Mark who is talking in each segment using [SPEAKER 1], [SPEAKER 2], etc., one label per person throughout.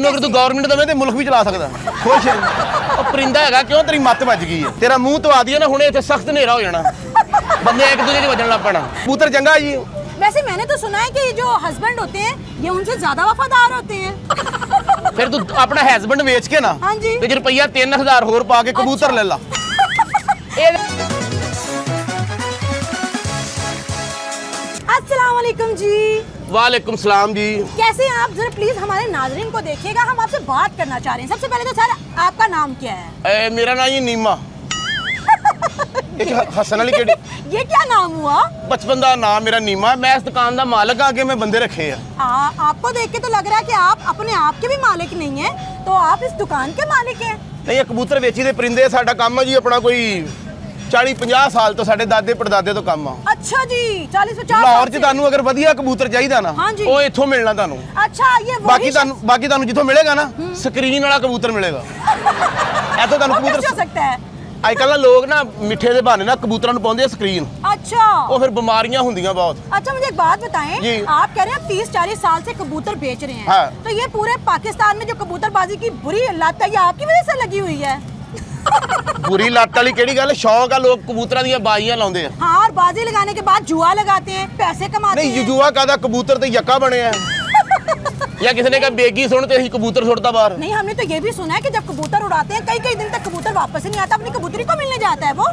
[SPEAKER 1] ਇਹਨੂੰ ਅਗਰ ਤੂੰ ਗਵਰਨਮੈਂਟ ਦੇਵੇਂ ਤੇ ਮੁਲਕ ਵੀ ਚਲਾ ਸਕਦਾ। ਖੁਸ਼ ਉਹ ਪਰਿੰਦਾ ਹੈਗਾ ਕਿਉਂ ਤੇਰੀ ਮੱਤ ਵੱਜ ਗਈ ਹੈ। ਤੇਰਾ ਮੂੰਹ ਤਵਾ ਦਿਆ ਨਾ ਹੁਣੇ ਇੱਥੇ ਸਖਤ ਹਨੇਰਾ ਹੋ ਜਾਣਾ, ਬੰਦੇ ਇੱਕ ਦੂਜੇ 'ਚ ਵੱਜਣ ਲੱਗ ਪੈਣਾ। ਕਬੂतर ਚੰਗਾ ਜੀ।
[SPEAKER 2] वैसे मैंने तो सुना है कि जो हस्बैंड होते हैं ये उनसे ज्यादा वफादार होते हैं।
[SPEAKER 1] फिर तू अपना हस्बैंड बेच के ना
[SPEAKER 2] हाँ जी
[SPEAKER 1] ते रुपया 3000 होर पा के कबूतर ले ला।
[SPEAKER 2] अस्सलाम वालेकुम जी।
[SPEAKER 1] वालेकुम सलाम जी।
[SPEAKER 2] कैसे हैं आप? जरा प्लीज हमारे नाजरीन को देखिएगा, हम आपसे बात करना चाह रहे हैं। सबसे पहले तो सर आपका नाम क्या है?
[SPEAKER 1] मेरा नाम ही नीमा। हसन वाली केड़ी
[SPEAKER 2] ये क्या नाम हुआ?
[SPEAKER 1] बचपन का नाम मेरा नीमा। मैं इस दुकान का मालिक आके मैं बंदे रखे हैं।
[SPEAKER 2] आपको देख के तो लग रहा है कि आप अपने आप के भी मालिक नहीं है, तो आप इस दुकान के मालिक हैं।
[SPEAKER 1] नहीं ये कबूतर वेची दे परिंदे साडा काम है जी। अपना कोई 40-50 साल तो साडे दादे पड़दादे तो काम आ।
[SPEAKER 2] अच्छा जी 40-50
[SPEAKER 1] लाहौर च तानू अगर वधिया कबूतर चाहिदा ना
[SPEAKER 2] हाँ जी।
[SPEAKER 1] वो इत्थों मिलना तानू।
[SPEAKER 2] अच्छा ये
[SPEAKER 1] बाकी तानू जिथों मिलेगा ना स्क्रीन वाला कबूतर मिलेगा। ऐतो तानू कबूतर
[SPEAKER 2] हो सकता है।
[SPEAKER 1] आजकल लोग ना मिठे दे बहाने ना कबूतरां नूं पाउंदे स्क्रीन।
[SPEAKER 2] अच्छा
[SPEAKER 1] वो फिर बीमारियां हुंदियां बहुत।
[SPEAKER 2] अच्छा मुझे एक बात बताएं, आप कह रहे हैं 30-40 साल से कबूतर बेच रहे हैं
[SPEAKER 1] हाँ।
[SPEAKER 2] तो ये पूरे पाकिस्तान में जो कबूतरबाजी की बुरी लत है ये आपकी वजह से लगी हुई है?
[SPEAKER 1] बुरी लत वाली केड़ी गल? शौक आ लोग कबूतरां दी बाजियां लाउंदे आ।
[SPEAKER 2] हाँ और बाजी लगाने के बाद जुआ लगाते हैं, पैसे कमाते हैं।
[SPEAKER 1] नहीं जुआ कादा कबूतर ते यक्का बने हैं। या किसी ने कहा बेगी सुन ते कबूतर छोड़ता बाहर।
[SPEAKER 2] नहीं हमने तो ये भी सुना है कि जब कबूतर उड़ाते हैं कई दिन तक कबूतर वापस ही नहीं आता, अपनी कबूतरी को मिलने जाता है वो।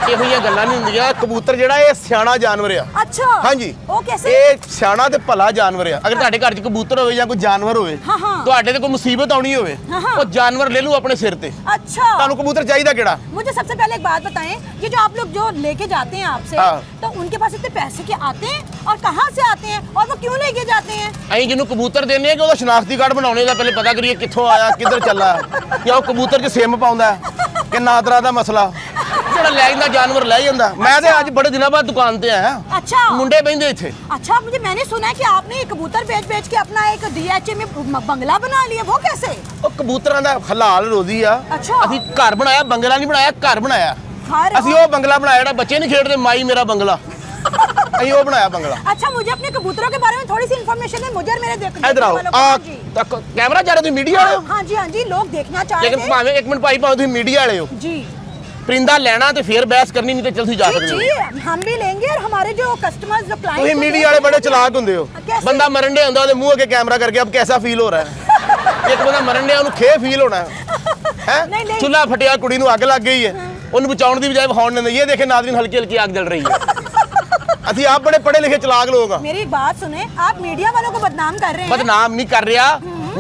[SPEAKER 1] ਇਹੋ ਜਿਹੀਆਂ ਗੱਲਾਂ ਨਹੀਂ ਹੁੰਦੀਆਂ। ਕਬੂਤਰ ਜਿਹੜਾ ਇਹ ਸਿਆਣਾ ਜਾਨਵਰ ਆ।
[SPEAKER 2] अच्छा
[SPEAKER 1] ਹਾਂਜੀ
[SPEAKER 2] ਉਹ कैसे?
[SPEAKER 1] ਇਹ ਸਿਆਣਾ ਤੇ ਭਲਾ ਜਾਨਵਰ ਆ। ਅਗਰ ਤੁਹਾਡੇ ਘਰ 'ਚ ਕਬੂਤਰ ਹੋਵੇ ਜਾਂ ਕੋਈ ਜਾਨਵਰ ਹੋਵੇ
[SPEAKER 2] हाँ हाँ
[SPEAKER 1] ਤੁਹਾਡੇ ਤੇ ਕੋਈ ਮੁਸੀਬਤ ਆਉਣੀ ਹੋਵੇ
[SPEAKER 2] हाँ।
[SPEAKER 1] ਉਹ ਜਾਨਵਰ ਲੈ ਲੂ ਆਪਣੇ ਸਿਰ ਤੇ।
[SPEAKER 2] अच्छा
[SPEAKER 1] ਤੁਹਾਨੂੰ ਕਬੂਤਰ ਚਾਹੀਦਾ ਕਿਹੜਾ?
[SPEAKER 2] मुझे सबसे पहले एक बात बताएं, ये जो आप लोग जो लेके जाते हैं आपसे
[SPEAKER 1] हाँ।
[SPEAKER 2] तो उनके पास इतने पैसे के आते हैं और कहाँ से आते हैं और वो क्यों लेके जाते हैं?
[SPEAKER 1] ਅਸੀਂ ਜਿਹਨੂੰ ਕਬੂਤਰ ਦਿੰਦੇ ਆ ਕਿ ਉਹਦਾ ਸ਼ਨਾਖਤੀ ਕਾਰਡ ਬਣਾਉਣੇ ਦਾ ਪਹਿਲੇ ਪਤਾ ਕਰੀਏ ਕਿੱਥੋਂ ਆਇਆ ਕਿੱਧਰ ਚੱਲਾ ਜਾਂ ਉਹ ਕਬੂਤਰ 'ਚ ਸਿਮ ਪਾਉਂਦਾ ਕਿ ਨਾ ਤਰ੍ਹਾਂ ਦਾ ਮਸਲਾ ਜਿਹੜਾ ਲੈ ਜਾਂਦਾ ਜਾਨਵਰ ਲੈ ਜਾਂਦਾ। ਮੈਂ ਤੇ ਅੱਜ ਬੜੇ ਦਿਨਾਂ ਬਾਅਦ ਦੁਕਾਨ ਤੇ ਆਇਆ।
[SPEAKER 2] अच्छा
[SPEAKER 1] ਮੁੰਡੇ ਬਹਿੰਦੇ ਇੱਥੇ।
[SPEAKER 2] अच्छा मैंने सुना है कि आपने ये कबूतर बेच के अपना एक DHA में बंगला बना लिया, वो कैसे?
[SPEAKER 1] ਉਹ ਕਬੂਤਰਾਂ ਦਾ ਹਲਾਲ ਰੋਜ਼ੀ ਆ।
[SPEAKER 2] अच्छा
[SPEAKER 1] ਅਸੀਂ ਘਰ ਬਣਾਇਆ, ਬੰਗਲਾ ਨਹੀਂ ਬਣਾਇਆ, ਘਰ ਬਣਾਇਆ।
[SPEAKER 2] घर
[SPEAKER 1] ਅਸੀਂ ਉਹ ਬੰਗਲਾ ਬਣਾਇਆ ਜਿਹੜਾ ਬੱਚੇ ਨਹੀਂ ਖੇਡਦੇ ਮਾਈ ਮੇਰਾ ਬੰਗਲਾ। ਅਸੀਂ ਉਹ ਬਣਾਇਆ ਬੰਗਲਾ।
[SPEAKER 2] अच्छा मुझे अपने कबूतरों के बारे में थोड़ी सी इन्फॉर्मेशन है, मुझे और मेरे
[SPEAKER 1] इधर आओ तक कैमरा जा रहे हो मीडिया वाले हो?
[SPEAKER 2] हाँ जी लोग देखना चाह रहे
[SPEAKER 1] लेकिन
[SPEAKER 2] थे।
[SPEAKER 1] भावे एक मिनट भाई भावे तुम मीडिया वाले हो
[SPEAKER 2] जी
[SPEAKER 1] परिंदा लेना ते फिर बहस करनी नहीं ते चल सी जा सकते हो।
[SPEAKER 2] जी हम भी लेंगे और हमारे जो कस्टमर्स जो क्लाइंट
[SPEAKER 1] तुम मीडिया वाले बड़े चलाक होंदे हो।
[SPEAKER 2] कैसे?
[SPEAKER 1] बंदा मरन डे होंदा ओदे मुंह अगे कैमरा करके अब कैसा फील हो रहा है? एक बंदा मरन डे ओनु खे फील होना है
[SPEAKER 2] नहीं।
[SPEAKER 1] चूल्हा फटिया कुड़ी नु अग लग गई है ओनु बचाउण दी बजाय वहाउण नहीं। ये देखे नाज़रीन हल्की हल्की आग जल रही है। ਅਸੀਂ ਆਪ ਬੜੇ ਪੜੇ ਲਿਖੇ ਚਲਾਕ ਲੋਕ ਆ।
[SPEAKER 2] मेरी बात सुने, आप मीडिया वालों को बदनाम कर रहे हैं।
[SPEAKER 1] ਬਦਨਾਮ ਨਹੀਂ ਕਰ ਰਿਹਾ।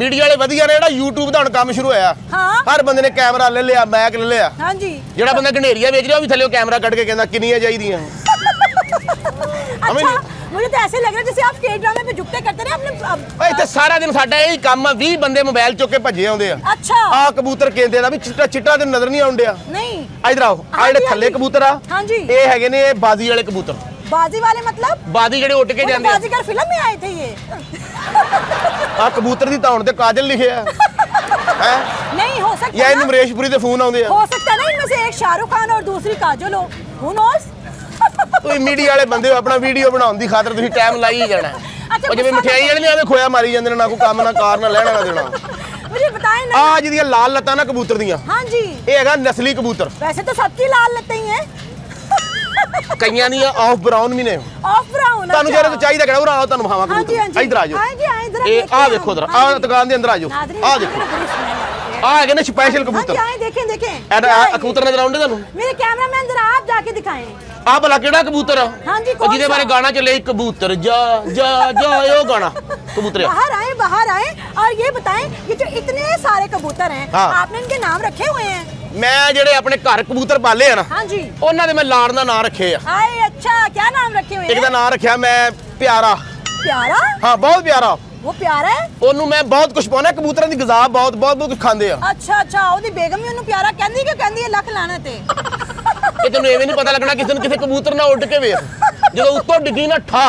[SPEAKER 1] ਮੀਡੀਆ ਵਾਲੇ ਵਧੀਆ ਨੇ। ਜਿਹੜਾ YouTube ਦਾ ਹੁਣ ਕੰਮ ਸ਼ੁਰੂ ਹੋਇਆ
[SPEAKER 2] हाँ
[SPEAKER 1] ਹਰ ਬੰਦੇ ਨੇ ਕੈਮਰਾ ਲੈ ਲਿਆ, ਮੈਕ ਲੈ ਲਿਆ।
[SPEAKER 2] हाँ जी
[SPEAKER 1] ਜਿਹੜਾ ਬੰਦਾ ਗੰਢੇਰੀਆ ਵੇਚ ਰਿਹਾ ਉਹ ਵੀ ਥੱਲੇ ਕੈਮਰਾ ਕੱਢ ਕੇ ਕਹਿੰਦਾ ਕਿੰਨੀਆਂ ਚਾਹੀਦੀਆਂ।
[SPEAKER 2] अच्छा मुझे तो ऐसे लग रहा है जैसे आप स्टेज ड्रामे पे झुकते करते रहे अपने।
[SPEAKER 1] ਇੱਥੇ ਸਾਰਾ ਦਿਨ ਸਾਡਾ ਇਹੀ ਕੰਮ ਆ। 20 ਬੰਦੇ ਮੋਬਾਈਲ ਚੁੱਕ ਕੇ ਭੱਜੇ ਆਉਂਦੇ ਆ।
[SPEAKER 2] अच्छा
[SPEAKER 1] ਆ ਕਬੂਤਰ ਕਹਿੰਦੇ ਦਾ ਵੀ ਚਿੱਟਾ ਚਿੱਟਾ ਤੇ ਨਜ਼ਰ ਨਹੀਂ ਆਉਂਦਿਆ।
[SPEAKER 2] नहीं
[SPEAKER 1] ਇਧਰ ਆਓ। ਆ ਜਿਹੜੇ ਥੱਲੇ ਕਬੂਤਰ ਆ
[SPEAKER 2] हाँ जी
[SPEAKER 1] ਇਹ ਹੈਗੇ ਨੇ ਬਾਜ਼ੀ ਵਾਲੇ ਕਬੂਤਰ।
[SPEAKER 2] बाजी वाले मतलब?
[SPEAKER 1] ਬਾਜ਼ੀ ਜਿਹੜੇ ਉੱਡ ਕੇ
[SPEAKER 2] वो तो
[SPEAKER 1] ਜਾਂਦੇ ਆ।
[SPEAKER 2] बाजीगर फिल्म में आए थे ये।
[SPEAKER 1] ਆ ਕਬੂਤਰ ਦੀ ਧੌਣ ਤੇ ਕਾਜਲ ਲਿਖਿਆ ਹੈ
[SPEAKER 2] नहीं हो सकता
[SPEAKER 1] ਜਾਂ ਇਹਨੂੰ
[SPEAKER 2] ना?
[SPEAKER 1] ਮਰੇਸ਼ਪੁਰੀ ਦੇ ਫੋਨ ਆਉਂਦੇ ਆ।
[SPEAKER 2] हो सकता ना इनमें से एक शाहरुख खान और दूसरी काजल हो, who knows?
[SPEAKER 1] ਤੁਸੀਂ ਮੀਡੀਆ ਵਾਲੇ ਬੰਦੇ ਹੋ ਆਪਣਾ ਵੀਡੀਓ ਬਣਾਉਣ ਦੀ ਖਾਤਰ ਤੁਸੀਂ ਟਾਈਮ ਲਾਈ ਹੀ ਜਾਣਾ।
[SPEAKER 2] अच्छा,
[SPEAKER 1] ਉਹ ਜਿਵੇਂ
[SPEAKER 2] गुस्सा
[SPEAKER 1] ਮਠਿਆਈ ਵਾਲੇ ਨੇ ਐਵੇਂ ਖੋਇਆ ਮਾਰੀ ਜਾਂਦੇ ਨੇ ਨਾ ਕੋਈ ਕੰਮ ਨਾ ਕਾਰ ਨਾ ਲੈਣਾ ਨਾ ਦੇਣਾ।
[SPEAKER 2] मुझे बताएं ना।
[SPEAKER 1] ਆ ਜਿਹਦੀਆਂ ਲਾਲ ਲੱਤਾਂ ਨਾ ਕਬੂਤਰ ਦੀਆਂ
[SPEAKER 2] हाँ जी
[SPEAKER 1] ਇਹ ਹੈਗਾ ਨਸਲੀ ਕਬੂतर।
[SPEAKER 2] वैसे तो सबकी लाल लते ही हैं।
[SPEAKER 1] ਕਈਆਂ ਦੀਆਂ ਆਫ ਬਰਾਊਨ ਵੀ ਨੇ।
[SPEAKER 2] ऑफ ब्राउन
[SPEAKER 1] ਤੁਹਾਨੂੰ ਜਿਹੜੇ ਤੋਂ ਚਾਹੀਦਾ ਕਿਹੜਾ ਉਹ ਆਓ ਤੁਹਾਨੂੰ ਵਿਖਾਵਾਂ
[SPEAKER 2] हाँ जी हाँ
[SPEAKER 1] ਕਬੂतर।
[SPEAKER 2] जी
[SPEAKER 1] ਇੱਧਰ ਆ ਜਾਓ।
[SPEAKER 2] आएंगे आए इधर
[SPEAKER 1] ਇਹ ਆ ਵੇਖੋ ਇਧਰ ਆ ਦੁਕਾਨ ਦੇ ਅੰਦਰ ਆ ਜਾਓ। ਆ ਦੇਖੋ ਆ ਹੈਗੇ ਨੇ ਸਪੈਸ਼ਲ ਕਬੂਤਰ।
[SPEAKER 2] आए देखें देखें
[SPEAKER 1] ਇਹ ਕਬੂਤਰ नजर ਆਉਂਦੇ ਤੁਹਾਨੂੰ?
[SPEAKER 2] मेरे कैमरामैन जरा आप जाके दिखाएं।
[SPEAKER 1] ਆ ਭਲਾ ਕਿਹੜਾ ਕਬੂਤਰ ਆ?
[SPEAKER 2] हाँ जी
[SPEAKER 1] ਉਹ
[SPEAKER 2] कौन
[SPEAKER 1] ਜਿਹਦੇ
[SPEAKER 2] सा?
[SPEAKER 1] ਬਾਰੇ ਗਾਣਾ ਚੱਲੇ ਕਬੂਤਰ ਜਾ ਜਾ ਜਾ ਉਹ ਗਾਣਾ ਕਬੂਤਰ।
[SPEAKER 2] बाहर आए और ये बताएं ये जो इतने सारे कबूतर हैं
[SPEAKER 1] हाँ।
[SPEAKER 2] आपने इनके नाम रखे हुए हैं?
[SPEAKER 1] ਮੈਂ ਜਿਹੜੇ ਆਪਣੇ ਘਰ ਕਬੂਤਰ ਪਾਲੇ ਆ ਨਾ
[SPEAKER 2] हाँ जी
[SPEAKER 1] ਉਹਨਾਂ ਦੇ ਮੈਂ ਲਾੜ ਦਾ ਨਾਂ ਰੱਖੇ ਆ।
[SPEAKER 2] आए अच्छा क्या नाम रखे हुए
[SPEAKER 1] ਇੱਕ ਦਾ
[SPEAKER 2] हैं?
[SPEAKER 1] ਨਾਂ ਰੱਖਿਆ ਮੈਂ ਪਿਆਰਾ।
[SPEAKER 2] प्यारा
[SPEAKER 1] ਹਾਂ ਬਹੁਤ ਪਿਆਰਾ।
[SPEAKER 2] वो प्यारा है।
[SPEAKER 1] ਉਹਨੂੰ ਮੈਂ ਬਹੁਤ ਕੁਝ ਪਾਉਣਾ। ਕਬੂਤਰਾਂ ਦੀ ਗਿਜ਼ਾ ਬਹੁਤ ਕੁਝ ਖਾਂਦੇ ਆ।
[SPEAKER 2] अच्छा अच्छा ਉਹਦੀ ਬੇਗਮ ਵੀ ਉਹਨੂੰ ਪਿਆਰਾ ਕਹਿੰਦੀ ਕਿ ਕਹਿੰਦੀ ਹੈ ਲੱਖ ਲਾਣਾ ਤੇ।
[SPEAKER 1] ਇਹ ਤੈਨੂੰ ਐਵੇਂ ਨਹੀਂ ਪਤਾ ਲੱਗਣਾ ਕਿਸੇ ਨੂੰ ਕਿਸੇ ਕਬੂਤਰ ਨਾਲ ਉੱਡ ਕੇ ਵੇਖ ਜਦੋਂ ਉੱਤੋਂ ਡਿੱਗੀ ਨਾ ਠਾ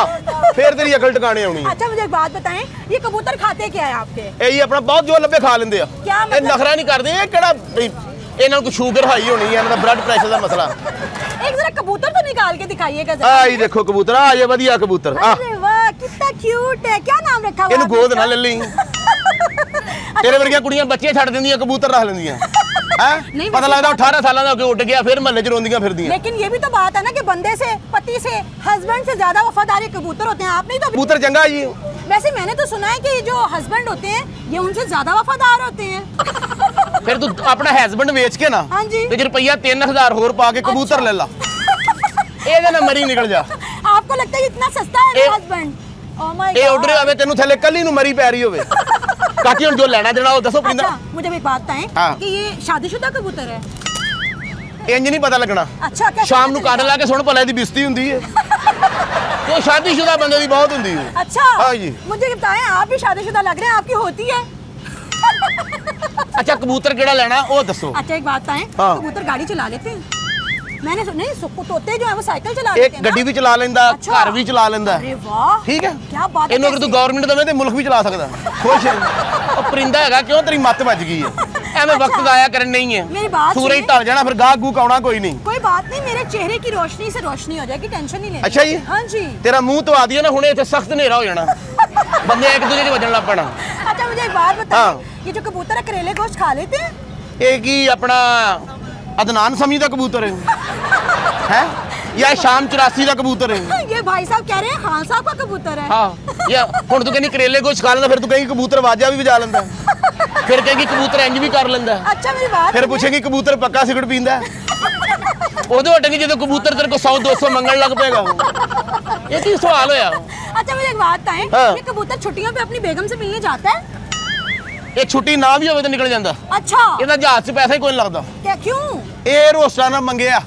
[SPEAKER 1] ਫੇਰ ਤੇਰੀ ਅਕਲ ਟਿਕਾਣੇ ਆਉਣੀ ਹੈ।
[SPEAKER 2] अच्छा मुझे एक बात बताएं ये कबूतर खाते क्या है आपके?
[SPEAKER 1] ਇਹ ਹੀ ਆਪਣਾ ਬਹੁਤ ਜੋ ਲੱਭੇ ਖਾ ਲੈਂਦੇ ਆ।
[SPEAKER 2] ਕਿਆ
[SPEAKER 1] ਇਹ
[SPEAKER 2] ਮਤਲਬ?
[SPEAKER 1] ਨਖਰਾ ਨਹੀਂ ਕਰਦੇ। ਇਹ ਕਿਹੜਾ ਵੀ ਇਹਨਾਂ ਨੂੰ ਕੋਈ ਸ਼ੂਗਰ ਹਾਈ ਹੋਣੀ ਹੈ, ਇਹਨਾਂ ਦਾ ਬਲੱਡ ਪ੍ਰੈਸ਼ਰ ਦਾ ਮਸਲਾ।
[SPEAKER 2] एक जरा कबूतर तो निकाल के दिखाइएगा जरा।
[SPEAKER 1] ਆ ਹੀ ਦੇਖੋ ਕਬੂਤਰ ਆ ਜੇ ਵਧੀਆ ਕਬੂਤਰ ਆ।
[SPEAKER 2] अरे वाह कितना क्यूट है, क्या नाम रखा हुआ
[SPEAKER 1] ਇਹਨੂੰ
[SPEAKER 2] आपने
[SPEAKER 1] ਗੋਦ ਨਾ
[SPEAKER 2] इसका?
[SPEAKER 1] ਲੈ ਲਈ। ਤੇਰੇ ਵਰਗੀਆਂ ਕੁੜੀਆਂ ਬੱਚੇ ਛੱਡ ਦਿੰਦੀਆਂ ਕਬੂਤਰ ਰੱਖ ਲੈਂਦੀਆਂ ਹੈ
[SPEAKER 2] नहीं,
[SPEAKER 1] ਪਤਾ
[SPEAKER 2] वैसे
[SPEAKER 1] ਲੱਗਦਾ
[SPEAKER 2] बात
[SPEAKER 1] 18 ਸਾਲਾਂ ਦਾ ਹੋ ਕੇ ਉੱਡ ਗਿਆ ਫਿਰ ਮਹੱਲੇ 'ਚ ਰੋਂਦੀਆਂ ਫਿਰਦੀਆਂ
[SPEAKER 2] लेकिन ये भी तो बात है ना कि बंदे से पति से हस्बैंड से ज्यादा वफादारी कबूतर होते हैं आपने तो
[SPEAKER 1] ਕਬੂਤਰ ਚੰਗਾ ਜੀ
[SPEAKER 2] वैसे मैंने तो सुना है कि जो हस्बैंड होते हैं ये उनसे ज्यादा वफादार होते हैं
[SPEAKER 1] ਫਿਰ ਤੂੰ ਆਪਣਾ ਹਸਬੰਡ ਵੇਚ ਕੇ ਨਾ
[SPEAKER 2] हाँ जी
[SPEAKER 1] ਤੇ ਜੇ ਰੁਪਈਆ 3000 ਹੋਰ ਪਾ ਕੇ ਕਬੂਤਰ ਲੈ ਲਾ ਇਹਦੇ ਨਾਲ ਮਰੀ ਨਿਕਲ ਜਾ
[SPEAKER 2] आपको लगता है कि इतना सस्ता है
[SPEAKER 1] ए-
[SPEAKER 2] हस्बैंड ओह माय
[SPEAKER 1] ਇਹ ਆਰਡਰ ਆਵੇ ਤੈਨੂੰ ਥੱਲੇ ਕੱਲੀ ਨੂੰ ਮਰੀ ਪੈ ਰਹੀ ਹੋਵੇ ਕਾਕੀ ਹੁਣ ਜੋ ਲੈਣਾ ਦੇਣਾ ਉਹ ਦੱਸੋ ਪਿੰਦਾ
[SPEAKER 2] अच्छा मुझे भी एक बात बताएं
[SPEAKER 1] हाँ।
[SPEAKER 2] कि ये शादीशुदा कबूतर है
[SPEAKER 1] ਇੰਜ ਨਹੀਂ ਪਤਾ ਲੱਗਣਾ
[SPEAKER 2] अच्छा क्या
[SPEAKER 1] ਸ਼ਾਮ ਨੂੰ ਕੰਨ ਲਾ ਕੇ ਸੁਣ ਭਲਾ ਇਹਦੀ ਬਿਸਤੀ ਹੁੰਦੀ ਹੈ ਉਹ ਸ਼ਾਦੀशुदा ਬੰਦੇ ਦੀ ਬਹੁਤ ਹੁੰਦੀ ਹੈ
[SPEAKER 2] अच्छा
[SPEAKER 1] हाँ जी।
[SPEAKER 2] मुझे बताएं आप भी शादीशुदा लग रहे हैं आपकी होती है
[SPEAKER 1] ਅੱਛਾ ਕਬੂਤਰ ਕਿਹੜਾ ਲੈਣਾ ਉਹ ਦੱਸੋ
[SPEAKER 2] अच्छा एक बात बताएं
[SPEAKER 1] हाँ।
[SPEAKER 2] कबूतर गाड़ी चला लेते हैं मैंने नहीं तोते जो है वो साइकिल चला
[SPEAKER 1] ਇਹ
[SPEAKER 2] लेते हैं
[SPEAKER 1] ਗੱਡੀ
[SPEAKER 2] ना?
[SPEAKER 1] ਵੀ ਚਲਾ ਲੈਂਦਾ
[SPEAKER 2] अच्छा।
[SPEAKER 1] ਘਰ ਵੀ ਚਲਾ ਲੈਂਦਾ
[SPEAKER 2] अरे वाह
[SPEAKER 1] ਠੀਕ ਹੈ
[SPEAKER 2] क्या बात है
[SPEAKER 1] ਇਹਨੂੰ ਅਗਰ ਤੂੰ ਗਵਰਨਮੈਂਟ ਦੇਵੇਂ ਤੇ ਮੁਲਕ ਵੀ ਚਲਾ ਸਕਦਾ ਖੁਸ਼ ਹੈ ਉਹ ਪਰਿੰਦਾ ਹੈਗਾ ਕਿਉਂ ਤੇਰੀ ਮੱਤ ਵੱਜ ਗਈ ਹੈ ਐਵੇਂ ਵਕਤ ਜ਼ਾਇਆ ਕਰਨ ਨਹੀਂ ਹੈ
[SPEAKER 2] मेरी बात
[SPEAKER 1] ਸੂਰਜ
[SPEAKER 2] सुनिए।
[SPEAKER 1] ਢਲ ਜਾਣਾ ਫਿਰ ਗਾਹ ਗੂਕ ਆਉਣਾ ਕੋਈ ਨਹੀਂ
[SPEAKER 2] कोई बात नहीं मेरे चेहरे की रोशनी से रोशनी हो जाएगी टेंशन नहीं लेनी
[SPEAKER 1] अच्छा जी?
[SPEAKER 2] हाँ जी
[SPEAKER 1] ਤੇਰਾ ਮੂੰਹ ਧਵਾ ਦਿਆ ਨਾ ਹੁਣੇ ਇੱਥੇ ਸਖਤ ਹਨੇਰਾ ਹੋ ਜਾਣਾ ਬੰਦੇ ਇੱਕ ਦੂਜੇ 'ਚ ਵੱਜਣ ਲੱਗ ਪੈਣਾ
[SPEAKER 2] अच्छा मुझे एक बात बताइए
[SPEAKER 1] हाँ।
[SPEAKER 2] ये जो कबूतर है करेले गोश्त खा लेते हैं
[SPEAKER 1] ਇਹ ਕੀ ਆਪਣਾ ਅਦਨਾਨ ਸਮੀ ਦਾ ਕਬੂਤਰ ਹੈ ਹੈ ਜਾਂ ਸ਼ਾਮ 84 ਦਾ ਕਬੂਤਰ ਹੈ
[SPEAKER 2] ये भाई साहब कह रहे हैं खान साहब का कबूतर है
[SPEAKER 1] ਹਾਂ ਜਾਂ ਹੁਣ ਤੂੰ ਕਹਿੰਦੀ ਕਰੇਲੇ ਕੁਛ ਖਾ ਲੈਂਦਾ ਫਿਰ ਤੂੰ ਕਹੇਂਗੀ ਕਬੂਤਰ ਵਾਜਾ ਵੀ ਵਜਾ ਲੈਂਦਾ ਫਿਰ ਕਹੇਂਗੀ ਕਬੂਤਰ ਇੰਜ ਵੀ ਕਰ ਲੈਂਦਾ
[SPEAKER 2] अच्छा मेरी बात
[SPEAKER 1] ਫਿਰ
[SPEAKER 2] सुनिए।
[SPEAKER 1] ਪੁੱਛੇਗੀ ਕਬੂਤਰ ਪੱਕਾ ਸਿਗਰਟ ਪੀਂਦਾ ਉਹਦੇ ਹਟੇਗੀ ਜਦੋਂ ਕਬੂਤਰ ਤੇਰੇ ਕੋਲ 100 200 ਮੰਗਣ ਲੱਗ ਪਏਗਾ ਉਹ। ਇਹ ਕੀ ਸਵਾਲ ਹੋਇਆ
[SPEAKER 2] अच्छा मुझे एक बात बताएं
[SPEAKER 1] हाँ।
[SPEAKER 2] ये कबूतर छुट्टियों पे अपनी बेगम से मिलने जाता है
[SPEAKER 1] ਇਹ ਛੁੱਟੀ ਨਾ ਵੀ ਹੋਵੇ ਤਾਂ ਨਿਕਲ ਜਾਂਦਾ
[SPEAKER 2] अच्छा
[SPEAKER 1] ਇਹਦਾ ਜਹਾਜ਼ 'ਚ ਪੈਸਾ ਹੀ ਕੋਈ ਨਹੀਂ ਲੱਗਦਾ
[SPEAKER 2] क्या क्यों
[SPEAKER 1] ਇਹ ਰੋਸਟਾਂ ਨਾਲ ਮੰਗਿਆ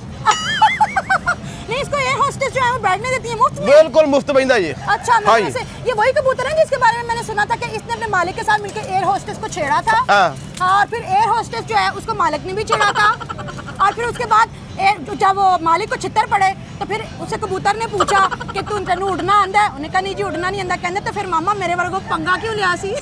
[SPEAKER 2] नहीं इसको एयर होस्टेस जो है वो बैठने देती है मुफ्त में
[SPEAKER 1] ਬਿਲਕੁਲ ਮੁਫਤ ਪੈਂਦਾ ਜੀ
[SPEAKER 2] अच्छा
[SPEAKER 1] हाँ
[SPEAKER 2] मेरे
[SPEAKER 1] जी।
[SPEAKER 2] से ये वही कबूतर है जिसके बारे में मैंने सुना था कि इसने अपने मालिक के साथ मिलकर एयर होस्टेस को छेड़ा था
[SPEAKER 1] हाँ।
[SPEAKER 2] हाँ और फिर एयर होस्टेस जो है उसको मालिक ने भी छेड़ा था और फिर उसके बाद जब वो मालिक को छितर पड़े तो फिर उसे कबूतर ने पूछा कि तू तेन उड़ना आंदा है उन्हें कहा नहीं जी उड़ना नहीं आंदा कहते तो फिर मामा मेरे वर्गो पंगा क्यों लिया सी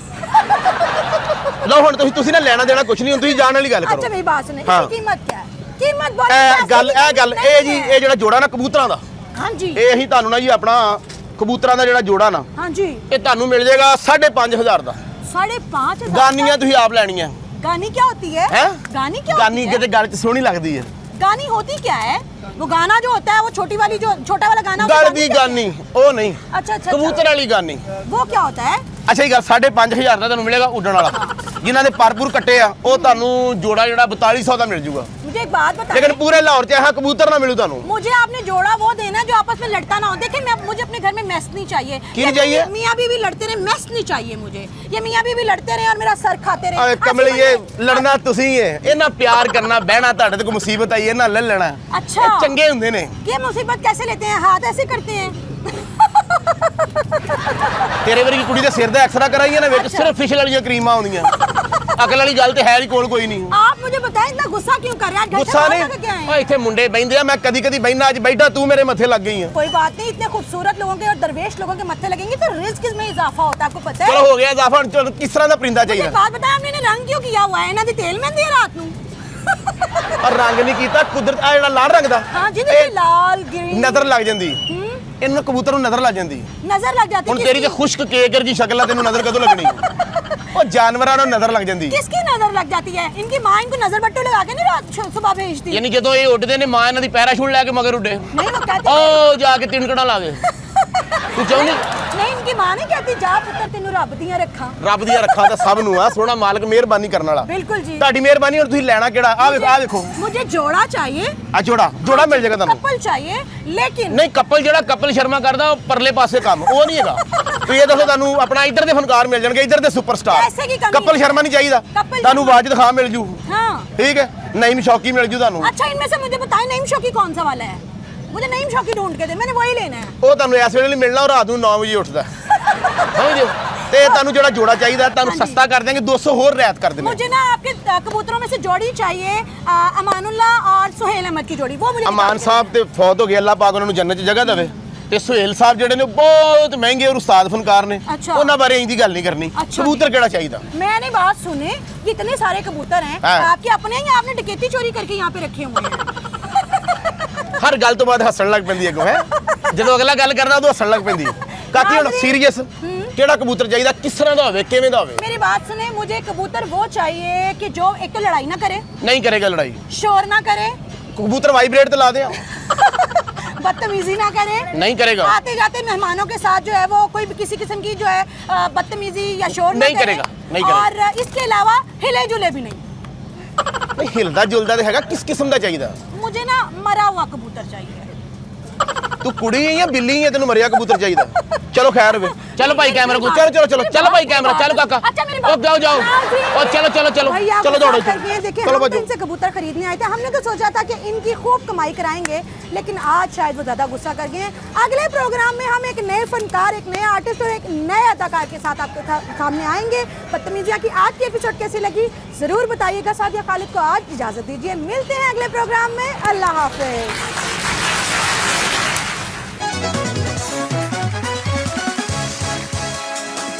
[SPEAKER 1] ਲਓ ਹੁਣ ਤੁਸੀਂ ਨਾ ਲੈਣਾ ਦੇਣਾ ਕੁਝ ਨਹੀਂ ਹੁਣ ਤੁਸੀਂ ਜਾਣ ਵਾਲੀ ਗੱਲ
[SPEAKER 2] अच्छा
[SPEAKER 1] ਕਰੋ
[SPEAKER 2] मेरी बात सुने
[SPEAKER 1] हाँ।
[SPEAKER 2] इसकी कीमत क्या है कीमत बहुत
[SPEAKER 1] ਇਹ ਗੱਲ ਇਹ जी ਇਹ ਜਿਹੜਾ ਜੋੜਾ ਨਾ ਕਬੂਤਰਾਂ ਦਾ
[SPEAKER 2] हाँ जी
[SPEAKER 1] ਇਹ ਅਸੀਂ ਤੁਹਾਨੂੰ ਨਾ ਜੀ ਆਪਣਾ ਕਬੂਤਰਾਂ ਦਾ ਜਿਹੜਾ ਜੋੜਾ ਨਾ
[SPEAKER 2] हाँ जी
[SPEAKER 1] ਇਹ ਤੁਹਾਨੂੰ ਮਿਲ ਜਾਏਗਾ 5500 ਦਾ
[SPEAKER 2] 5,500
[SPEAKER 1] ਗਾਨੀਆਂ ਤੁਸੀਂ ਆਪ ਲੈਣੀਆਂ
[SPEAKER 2] गानी क्या होती है
[SPEAKER 1] हैं?
[SPEAKER 2] गानी क्या
[SPEAKER 1] ਗਾਨੀ
[SPEAKER 2] होती है
[SPEAKER 1] ਕਿਤੇ ਗੱਲ 'ਚ ਸੋਹਣੀ ਲੱਗਦੀ ਹੈ
[SPEAKER 2] गानी होती क्या है वो गाना जो होता है वो छोटी वाली जो छोटा वाला गाना होता है,
[SPEAKER 1] ਗੱਲ ਦੀ ਗਾਨੀ ਉਹ ਨਹੀਂ
[SPEAKER 2] अच्छा अच्छा
[SPEAKER 1] ਕਬੂਤਰ ਵਾਲੀ ਗਾਨੀ
[SPEAKER 2] वो क्या होता है
[SPEAKER 1] ਅੱਛਾ ਇਹ ਗੱਲ 5500 ਦਾ ਤੁਹਾਨੂੰ ਮਿਲੇਗਾ ਉੱਡਣ ਵਾਲਾ ਜਿਨ੍ਹਾਂ ਦੇ ਪਰਪੂਰ ਕੱਟੇ ਆ ਉਹ ਤੁਹਾਨੂੰ ਜੋੜਾ ਜਿਹੜਾ 4200 ਦਾ ਮਿਲ ਜੂਗਾ
[SPEAKER 2] मुझे एक बात बताइए
[SPEAKER 1] ਲੇਕਿਨ ਪੂਰੇ ਲਾਹੌਰ 'ਚ ਇਹ ਕਬੂਤਰ ਨਾ ਮਿਲੂ ਤੁਹਾਨੂੰ
[SPEAKER 2] मुझे आपने जोड़ा वो देना जो आपस में लड़ता ना हो देखिए मैं मुझे अपने घर में मैस नहीं चाहिए
[SPEAKER 1] क्यों
[SPEAKER 2] ये
[SPEAKER 1] नहीं चाहिए?
[SPEAKER 2] मियाँ बीवी लड़ते रहे मैस नहीं चाहिए मुझे ये मियाँ बीवी लड़ते रहे और मेरा सर खाते रहे
[SPEAKER 1] ਓਏ
[SPEAKER 2] ऐसे
[SPEAKER 1] ਕਮਲੀਏ
[SPEAKER 2] बंदे-
[SPEAKER 1] ਲੜਨਾ ਤੁਸੀਂ ਏ ਇਹਨਾਂ ਪਿਆਰ ਕਰਨਾ ਬਹਿਣਾ ਤੁਹਾਡੇ ਤੇ ਕੋਈ ਮੁਸੀਬਤ ਆਈ ਇਹਨਾਂ ਲੈ ਲੈਣਾ
[SPEAKER 2] अच्छा
[SPEAKER 1] ਇਹ ਚੰਗੇ ਹੁੰਦੇ ਨੇ
[SPEAKER 2] ये मुसीबत कैसे लेते हैं हाथ ऐसे करते हैं
[SPEAKER 1] ਤੇਰੇ ਵਰਗੀ ਕੁੜੀ ਦੇ ਸਿਰ ਦਾ ਐਕਸਰਾ ਕਰਾਈਏ ਨਾ ਵਿੱਚ ਸਿਰਫ ਫਿਸ਼ਲ ਵਾਲੀਆਂ ਕਰੀਮਾਂ ਆਉਂਦੀਆਂ ਅਕਲ ਵਾਲੀ ਗੱਲ ਤੇ ਹੈ ਹੀ ਕੋਲ ਕੋਈ ਨਹੀਂ
[SPEAKER 2] आप मुझे बताएं इतना गुस्सा क्यों कर रहे हैं घर से
[SPEAKER 1] ਗੁੱਸਾ
[SPEAKER 2] बाहर
[SPEAKER 1] ਨਹੀਂ
[SPEAKER 2] आके क्या है
[SPEAKER 1] ਓਏ ਇੱਥੇ ਮੁੰਡੇ ਬੈਂਦੇ ਆ ਮੈਂ ਕਦੀ ਕਦੀ ਬੈਠਾ ਅੱਜ ਬੈਠਾ ਤੂੰ ਮੇਰੇ ਮੱਥੇ ਲੱਗ ਗਈ ਆ
[SPEAKER 2] कोई बात नहीं इतने खूबसूरत लोगों के और दरवेश लोगों के मत्थे लगेंगे तो रिस्क में इजाफा होता है आपको पता है
[SPEAKER 1] ਚਲੋ ਹੋ ਗਿਆ ਇਜ਼ਾਫਾ ਹੁਣ ਚਲੋ ਕਿਸ ਤਰ੍ਹਾਂ ਦਾ ਪਰਿੰਦਾ
[SPEAKER 2] मुझे एक
[SPEAKER 1] ਚਾਹੀਦਾ
[SPEAKER 2] बात बताया आपने इन्हें रंग क्यों किया हुआ है इन्हें दी तेल मेहंदी है रात नू
[SPEAKER 1] ਔਰ ਰੰਗ ਨਹੀਂ ਕੀਤਾ ਕੁਦਰਤ ਆ ਜਿਹੜਾ ਲਾਲ ਰੰਗ ਦਾ
[SPEAKER 2] हाँ जी देखिए लाल ग्रीन
[SPEAKER 1] ਨਜ਼ਰ ਲੱਗ ਜਾਂਦੀ ਇਹਨੂੰ ਕਬੂਤਰ ਨੂੰ ਨਜ਼ਰ ਲੱਗ ਜਾਂਦੀ
[SPEAKER 2] नजर लग जाती
[SPEAKER 1] ਹੁਣ
[SPEAKER 2] है
[SPEAKER 1] ਤੇਰੀ ਤੇ ਖੁਸ਼ਕ ਕੇਕਰ ਦੀ ਸ਼ਕਲ ਆ ਤੈਨੂੰ ਨਜ਼ਰ ਕਦੋਂ ਲੱਗਣੀ ਉਹ ਜਾਨਵਰਾਂ ਨੂੰ ਨਜ਼ਰ ਲੱਗ ਜਾਂਦੀ
[SPEAKER 2] किसकी नजर लग जाती है इनकी माँ इनको नजर बट्टू लगा के नहीं रात सुबह भेजती
[SPEAKER 1] ਯਾਨੀ ਜਦੋਂ ਇਹ ਉੱਡਦੇ ਨੇ ਮਾਂ ਇਹਨਾਂ ਦੀ ਪੈਰਾਸ਼ੂਟ ਲੈ ਕੇ ਮਗਰ ਉੱਡੇ
[SPEAKER 2] नहीं वो कहती
[SPEAKER 1] ਉਹ ਜਾ ਕੇ ਤਿਣਕਣਾ ਲਾ ਦੇ ਤੂੰ ਚਾਹੁੰਦੀ
[SPEAKER 2] नहीं इनकी माँ नहीं कहती जा पुत्र तेनू रब दियां रखा
[SPEAKER 1] ਰੱਬ ਦੀਆਂ ਰੱਖਾਂ ਤਾਂ ਸਭ ਨੂੰ ਆ ਸੋਹਣਾ ਮਾਲਕ ਮਿਹਰਬਾਨੀ ਕਰਨ ਵਾਲਾ
[SPEAKER 2] बिल्कुल जी
[SPEAKER 1] ਤੁਹਾਡੀ ਮਿਹਰਬਾਨੀ ਹੁਣ ਤੁਸੀਂ ਲੈਣਾ ਕਿਹੜਾ ਆ ਵੇਖੋ
[SPEAKER 2] मुझे जोड़ा चाहिए
[SPEAKER 1] ਆ ਜੋੜਾ ਮਿਲ ਜਾਏਗਾ ਤੁਹਾਨੂੰ
[SPEAKER 2] कपल चाहिए लेकिन
[SPEAKER 1] ਨਹੀਂ ਕਪਲ ਜਿਹੜਾ ਕਪਲ ਸ਼ਰਮਾ ਕਰਦਾ ਉਹ ਪਰਲੇ ਪਾਸੇ ਕੰਮ ਉਹ ਨਹੀਂ ਹੈਗਾ ਤੁਸੀਂ ਇਹ ਦੱਸੋ ਤੁਹਾਨੂੰ ਆਪਣਾ ਇੱਧਰ ਦੇ ਫਨਕਾਰ ਮਿਲ ਜਾਣਗੇ ਇੱਧਰ ਦੇ ਸੁਪਰਸਟਾਰ
[SPEAKER 2] ਪੈਸੇ ਕੀ ਕਮੀ
[SPEAKER 1] ਕਪਲ ਸ਼ਰਮਾ ਨਹੀਂ ਚਾਹੀਦਾ
[SPEAKER 2] कपल
[SPEAKER 1] ਤੁਹਾਨੂੰ ਆਵਾਜ਼ ਦਿਖਾ ਮਿਲ ਜੂ
[SPEAKER 2] हाँ
[SPEAKER 1] ਠੀਕ ਹੈ ਨਈਮ ਸ਼ੌਕੀ ਮਿਲ ਜੂ ਤੁਹਾਨੂੰ
[SPEAKER 2] अच्छा इनमें से मुझे बताएं नईम शौकी कौन सा वाला है मुझे नईम शौकी ढूंढ के दे मैंने वही लेना है
[SPEAKER 1] ਉਹ ਤੁਹਾਨੂੰ ਇਸ ਵੇਲੇ ਨਹੀਂ ਮਿਲਣਾ ਉਹ ਰਾਤ ਨੂੰ 9 ਵਜੇ ਉੱਠਦਾ ਸਮਝਦੇ ਹੋ ਤੇ ਤੁਹਾਨੂੰ ਜਿਹੜਾ ਜੋੜਾ ਚਾਹੀਦਾ ਤੁਹਾਨੂੰ
[SPEAKER 2] हाँ जी।
[SPEAKER 1] ਸਸਤਾ ਕਰ ਦਿਆਂਗੇ 200 ਹੋਰ ਰਿਆਇਤ ਕਰ ਦਿੰਦੇ
[SPEAKER 2] मुझे ना आपके कबूतरों में से जोड़ी चाहिए अमानुल्लाह और सुहेल अहमद की जोड़ी वो मुझे
[SPEAKER 1] ਅਮਾਨ
[SPEAKER 2] निकाल के
[SPEAKER 1] ਸਾਹਿਬ ਤੇ ਫੌਤ ਹੋ ਗਏ ਅੱਲਾਹ ਪਾਕ ਉਹਨਾਂ ਨੂੰ ਜੰਨਤ 'ਚ ਜਗ੍ਹਾ ਦੇਵੇ ਤੇ ਸੁਹੇਲ ਸਾਹਿਬ ਜਿਹੜੇ ਨੇ ਉਹ ਬਹੁਤ ਮਹਿੰਗੇ ਔਰ ਉਸਤਾਦ ਫਨਕਾਰ ਨੇ
[SPEAKER 2] अच्छा।
[SPEAKER 1] ਉਹਨਾਂ ਬਾਰੇ ਇੰਦੀ ਗੱਲ ਨਹੀਂ ਕਰਨੀ
[SPEAKER 2] अच्छा।
[SPEAKER 1] ਕਬੂਤਰ ਕਿਹੜਾ ਚਾਹੀਦਾ
[SPEAKER 2] दे। मैंने बात सुने कि इतने सारे कबूतर हैं
[SPEAKER 1] हाँ।
[SPEAKER 2] आपके अपने हैं या आपने डकैती चोरी करके यहाँ पे रखे हुए हैं
[SPEAKER 1] ਹਰ ਗੱਲ ਤੋਂ ਬਾਅਦ ਹੱਸਣ ਲੱਗ ਪੈਂਦੀ ਹੈ ਕੋ ਹੈ ਜਦੋਂ ਅਗਲਾ ਗੱਲ ਕਰਦਾ ਉਦੋਂ ਹੱਸਣ ਲੱਗ ਪੈਂਦੀ ਹੈ ਕਾਕੀ ਹੁਣ ਸੀਰੀਅਸ ਕਿਹੜਾ ਕਬੂਤਰ ਚਾਹੀਦਾ, ਕਿਸ ਤਰ੍ਹਾਂ ਦਾ ਹੋਵੇ, ਕਿਵੇਂ ਦਾ ਹੋਵੇ?
[SPEAKER 2] मेरी बात सुने, मुझे कबूतर वो चाहिए कि जो एक तो लड़ाई ना करे,
[SPEAKER 1] ਨਹੀਂ ਕਰੇਗਾ ਲੜਾਈ।
[SPEAKER 2] शोर ना करे,
[SPEAKER 1] ਕਬੂਤਰ ਵਾਈਬ੍ਰੇਟ ਤੇ ਲਾ ਦਿਆਂ?
[SPEAKER 2] बदतमीजी ना करे,
[SPEAKER 1] नहीं करेगा।
[SPEAKER 2] आते जाते मेहमानों के साथ जो है वो कोई भी किसी किस्म की जो है बदतमीजी या शोर
[SPEAKER 1] नहीं
[SPEAKER 2] ना
[SPEAKER 1] करेगा,
[SPEAKER 2] करे।
[SPEAKER 1] नहीं करेगा।
[SPEAKER 2] और इसके अलावा हिले जुले भी नहीं।
[SPEAKER 1] ਨਹੀਂ ਹਿਲਦਾ ਜੁਲਦਾ ਤੇ ਹੈਗਾ, ਕਿਸ ਕਿਸਮ ਦਾ ਚਾਹੀਦਾ?
[SPEAKER 2] मुझे ना मरा हुआ कबूतर चाहिए।
[SPEAKER 1] ਤੂੰ ਕੁੜੀ ਹੈ ਜਾਂ ਬਿੱਲੀ ਹੈ, ਤੈਨੂੰ ਮਰਿਆ ਕਬੂतर ਚਾਹੀਦਾ? ਚਲੋ ਖੈਰ ਹੋਵੇ। ਚਲੋ ਭਾਈ ਕੈਮਰਾ ਕੋ, ਚਲੋ ਚਲੋ ਚਲੋ ਚਲੋ ਭਾਈ कैमरा, चलो काका।
[SPEAKER 2] अच्छा मेरी
[SPEAKER 1] ओ जाओ जाओ, ओ चलो चलो चलो
[SPEAKER 2] भैया
[SPEAKER 1] चलो दौड़ो,
[SPEAKER 2] देखिए
[SPEAKER 1] चलो
[SPEAKER 2] हम तो
[SPEAKER 1] बजो।
[SPEAKER 2] इनसे कबूतर खरीदने आए थे, हमने तो सोचा था कि इनकी खूब कमाई कराएंगे, लेकिन आज शायद वो ज़्यादा गुस्सा कर गए हैं। अगले प्रोग्राम में हम एक नए फनकार, एक नए आर्टिस्ट और एक नए अदाकार के साथ आपके सामने आएंगे। बदतमीजियाँ की आज की एपिसोड कैसी लगी ज़रूर बताइएगा। सादिया खालिद को आज इजाज़त दीजिए, मिलते हैं अगले प्रोग्राम में। अल्लाह हाफिज़।